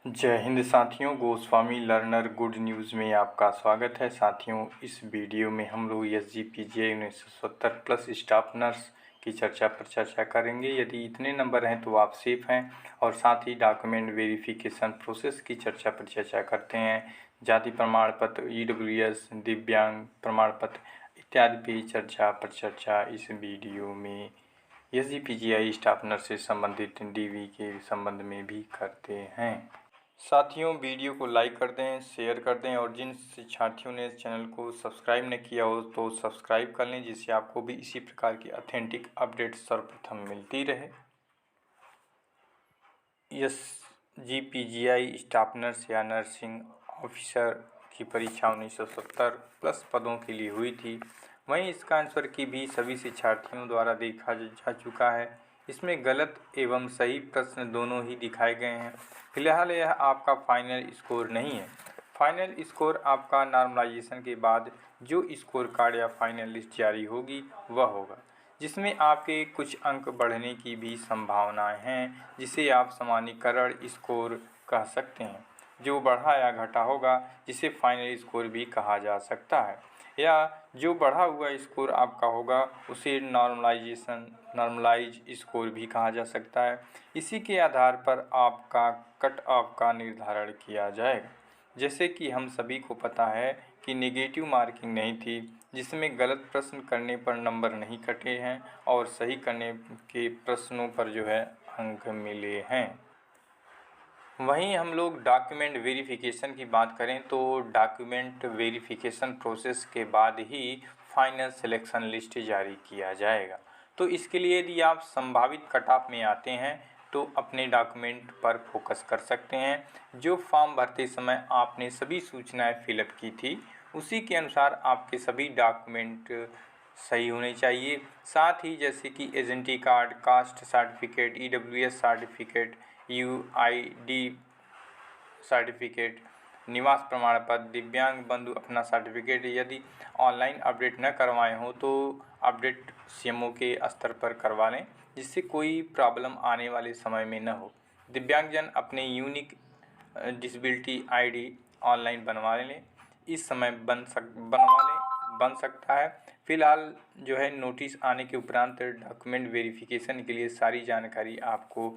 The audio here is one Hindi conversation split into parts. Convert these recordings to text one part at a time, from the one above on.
जय हिंद साथियों, गोस्वामी लर्नर गुड न्यूज़ में आपका स्वागत है। साथियों, इस वीडियो में हम लोग SGPGI 1970 प्लस स्टाफ नर्स की चर्चा पर चर्चा करेंगे। यदि इतने नंबर हैं तो आप सेफ हैं, और साथ ही डॉक्यूमेंट वेरिफिकेशन प्रोसेस की चर्चा पर चर्चा करते हैं। जाति प्रमाण पत्र, EWS, दिव्यांग प्रमाण पत्र इत्यादि पे चर्चा पर चर्चा इस वीडियो में SGPGI स्टाफ नर्स से संबंधित DV के संबंध में भी करते हैं। साथियों, वीडियो को लाइक कर दें, शेयर कर दें, और जिन शिक्षार्थियों ने इस चैनल को सब्सक्राइब नहीं किया हो तो सब्सक्राइब कर लें, जिससे आपको भी इसी प्रकार की ऑथेंटिक अपडेट सर्वप्रथम मिलती रहे। SGPGI स्टाफ नर्स या नर्सिंग ऑफिसर की परीक्षा 1970 प्लस पदों के लिए हुई थी। वहीं इसका आंसर की भी सभी शिक्षार्थियों द्वारा देखा जा चुका है। इसमें गलत एवं सही प्रश्न दोनों ही दिखाए गए हैं। फिलहाल यह आपका फाइनल स्कोर नहीं है। फाइनल स्कोर आपका नॉर्मलाइजेशन के बाद जो स्कोर कार्ड या फाइनल लिस्ट जारी होगी वह होगा, जिसमें आपके कुछ अंक बढ़ने की भी संभावनाएं हैं, जिसे आप सामान्यीकरण स्कोर कह सकते हैं। जो बढ़ा या घटा होगा जिसे फाइनल स्कोर भी कहा जा सकता है, या जो बढ़ा हुआ स्कोर आपका होगा उसे नॉर्मलाइज स्कोर भी कहा जा सकता है। इसी के आधार पर आपका कट ऑफ का निर्धारण किया जाएगा। जैसे कि हम सभी को पता है कि नेगेटिव मार्किंग नहीं थी, जिसमें गलत प्रश्न करने पर नंबर नहीं कटे हैं और सही करने के प्रश्नों पर अंक मिले हैं। वहीं हम लोग डॉक्यूमेंट वेरिफिकेशन की बात करें तो डॉक्यूमेंट वेरिफिकेशन प्रोसेस के बाद ही फाइनल सिलेक्शन लिस्ट जारी किया जाएगा। तो इसके लिए यदि आप संभावित कट ऑफ में आते हैं तो अपने डॉक्यूमेंट पर फोकस कर सकते हैं। जो फॉर्म भरते समय आपने सभी सूचनाएं फिलअप की थी उसी के अनुसार आपके सभी डॉक्यूमेंट सही होने चाहिए। साथ ही जैसे कि एजेंटी card, caste certificate, EWS certificate, UID certificate, निवास प्रमाण पत्र, दिव्यांग बंधु अपना सर्टिफिकेट यदि ऑनलाइन अपडेट न करवाए हो तो अपडेट CMO के स्तर पर करवा लें, जिससे कोई प्रॉब्लम आने वाले समय में न हो। दिव्यांगजन अपने यूनिक डिसेबिलिटी ID ऑनलाइन बनवा लें, इस समय बन सकता है। फिलहाल नोटिस आने के उपरांत डॉक्यूमेंट वेरिफिकेशन के लिए सारी जानकारी आपको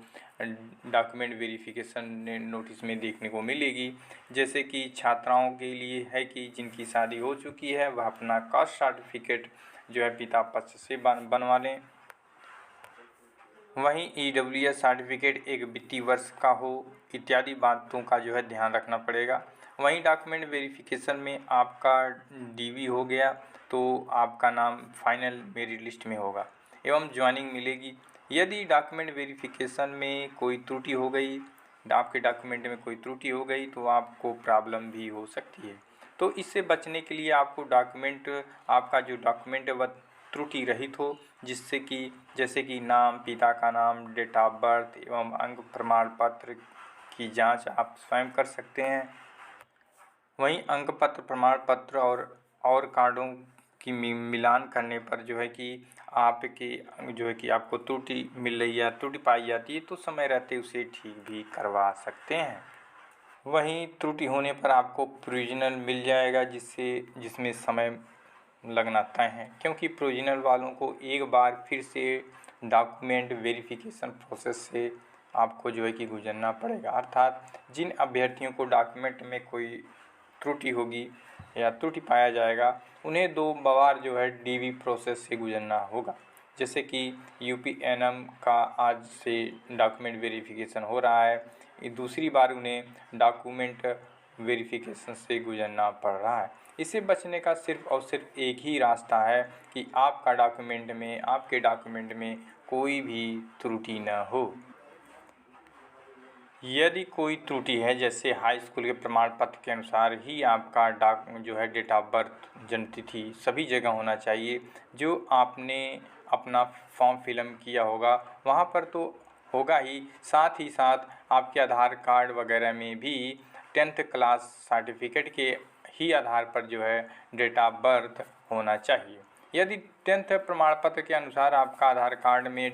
डॉक्यूमेंट वेरिफिकेशन नोटिस में देखने को मिलेगी। जैसे कि छात्राओं के लिए है कि जिनकी शादी हो चुकी है वह अपना कास्ट सर्टिफिकेट पिता पक्ष से बनवा लें। वहीं EWS सर्टिफिकेट एक वित्तीय वर्ष का हो इत्यादि बातों का ध्यान रखना पड़ेगा। वहीं डॉक्यूमेंट वेरिफिकेशन में आपका DV हो गया तो आपका नाम फाइनल मेरिट लिस्ट में होगा एवं ज्वाइनिंग मिलेगी। यदि डॉक्यूमेंट वेरिफिकेशन में कोई त्रुटि हो गई, आपके डॉक्यूमेंट में कोई त्रुटि हो गई तो आपको प्रॉब्लम भी हो सकती है। तो इससे बचने के लिए आपको आपका जो डॉक्यूमेंट है वह त्रुटि रहित हो, जिससे कि जैसे कि नाम, पिता का नाम, डेट ऑफ बर्थ एवं अंक प्रमाण पत्र की जांच आप स्वयं कर सकते हैं। वहीं अंक पत्र, प्रमाण पत्र और कार्डों की मिलान करने पर कि आपकी कि आपको त्रुटि मिल रही है, त्रुटि पाई जाती है तो समय रहते उसे ठीक भी करवा सकते हैं। वहीं त्रुटि होने पर आपको प्रोविजनल मिल जाएगा, जिसमें समय लगना तय है, क्योंकि प्रोविजनल वालों को एक बार फिर से डॉक्यूमेंट वेरिफिकेशन प्रोसेस से आपको कि गुजरना पड़ेगा। अर्थात जिन अभ्यर्थियों को डॉक्यूमेंट में कोई त्रुटि होगी या त्रुटि पाया जाएगा उन्हें 2 बार DV प्रोसेस से गुजरना होगा। जैसे कि UPNM का आज से डॉक्यूमेंट वेरिफिकेशन हो रहा है, दूसरी बार उन्हें डॉक्यूमेंट वेरिफिकेशन से गुजरना पड़ रहा है। इसे बचने का सिर्फ और सिर्फ एक ही रास्ता है कि आपके डॉक्यूमेंट में कोई भी त्रुटि न हो। यदि कोई त्रुटि है, जैसे हाई स्कूल के प्रमाण पत्र के अनुसार ही आपका डेट ऑफ बर्थ, जन्म तिथि सभी जगह होना चाहिए। जो आपने अपना फॉर्म फिलअप किया होगा वहाँ पर तो होगा ही, साथ ही साथ आपके आधार कार्ड वगैरह में भी 10th क्लास सर्टिफिकेट के ही आधार पर डेट ऑफ बर्थ होना चाहिए। यदि 10th प्रमाण पत्र के अनुसार आपका आधार कार्ड में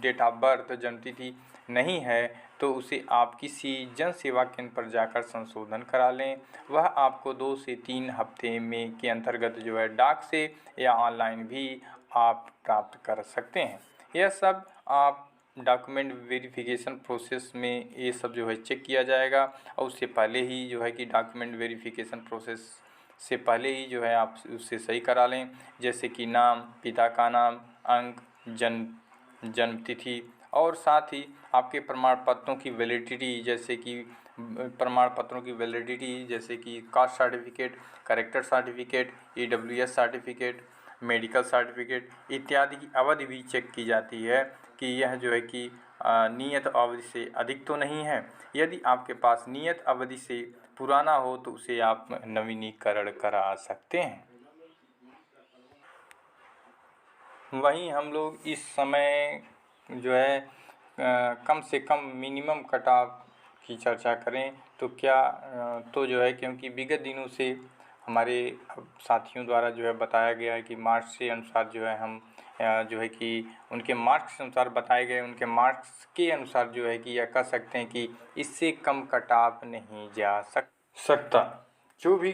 डेट ऑफ बर्थ, जन्म तिथि नहीं है तो उसे आप किसी जन सेवा केंद्र पर जाकर संशोधन करा लें। वह आपको 2 से 3 हफ्ते में के अंतर्गत जो है डाक से या ऑनलाइन भी आप प्राप्त कर सकते हैं। यह सब आप डॉक्यूमेंट वेरिफिकेशन प्रोसेस में ये सब जो है चेक किया जाएगा और उससे पहले ही जो है कि डॉक्यूमेंट वेरिफिकेशन प्रोसेस से पहले ही जो है आप उससे सही करा लें, जैसे कि नाम, पिता का नाम, अंक, जन्म तिथि और साथ ही आपके प्रमाण पत्रों की वैलिडिटी, जैसे कि प्रमाण पत्रों की वैलिडिटी जैसे कि caste certificate, character certificate, EWS certificate, medical certificate इत्यादि की अवधि भी चेक की जाती है कि यह जो है कि नियत अवधि से अधिक तो नहीं है। यदि आपके पास नियत अवधि से पुराना हो तो उसे आप नवीनीकरण करा सकते हैं। वहीं हम लोग इस समय जो है कम से कम मिनिमम कट ऑफ की चर्चा करें तो क्या तो जो है क्योंकि विगत दिनों से हमारे साथियों द्वारा जो है बताया गया है कि मार्क्स के अनुसार जो है हम जो है कि उनके मार्क्स के अनुसार बताए गए उनके मार्क्स के अनुसार जो है कि यह कह सकते हैं कि इससे कम कट ऑफ नहीं जा सकता। जो भी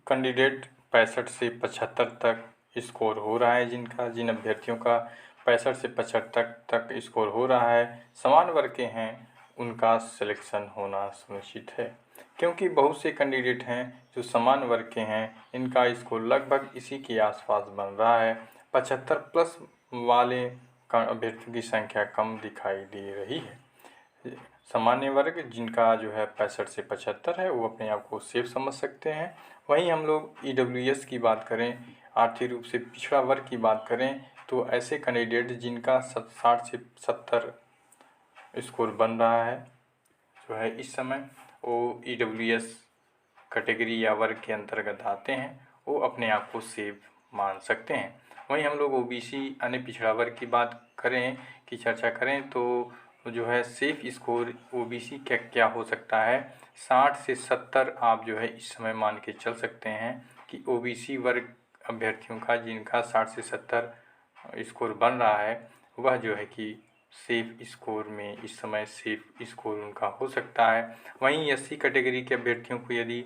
कैंडिडेट 65 से 75 तक स्कोर हो रहा है, जिन अभ्यर्थियों का 65 से 75 तक स्कोर हो रहा है, समान वर्ग के हैं, उनका सिलेक्शन होना सुनिश्चित है। क्योंकि बहुत से कैंडिडेट हैं जो समान वर्ग के हैं, इनका स्कोर लगभग इसी के आसपास बन रहा है। 75 प्लस वाले अभ्यर्थियों की संख्या कम दिखाई दे रही है। सामान्य वर्ग जिनका जो है 65 से 75 है वो अपने आप को सेफ समझ सकते हैं। वहीं हम लोग EWS की बात करें, आर्थिक रूप से पिछड़ा वर्ग की बात करें, तो ऐसे कैंडिडेट जिनका 60 से 70 स्कोर बन रहा है जो है इस समय वो EWS कैटेगरी या वर्ग के अंतर्गत आते हैं, वो अपने आप को सेफ मान सकते हैं। वहीं हम लोग OBC अन्य पिछड़ा वर्ग की बात करें की चर्चा करें तो जो है सेफ स्कोर OBC क्या हो सकता है, 60 से 70 आप जो है इस समय मान के चल सकते हैं कि OBC वर्ग अभ्यर्थियों का जिनका 60 से 70 स्कोर बन रहा है वह जो है कि सेफ स्कोर में इस समय सेफ स्कोर उनका हो सकता है। वहीं SC कैटेगरी के अभ्यर्थियों को यदि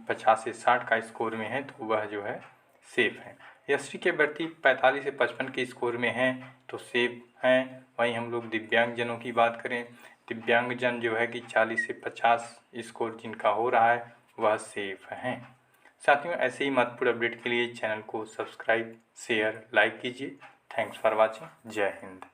50 से 60 का स्कोर में है तो वह जो है सेफ है। ST के अभ्यर्थी 45 से 55 के स्कोर में हैं तो सेफ हैं। वहीं हम लोग दिव्यांगजनों की बात करें, दिव्यांगजन जो है कि 40 से 50 स्कोर जिनका हो रहा है वह सेफ हैं। साथियों, ऐसे ही महत्वपूर्ण अपडेट के लिए चैनल को सब्सक्राइब, शेयर, लाइक कीजिए। Thanks for watching. जय हिंद।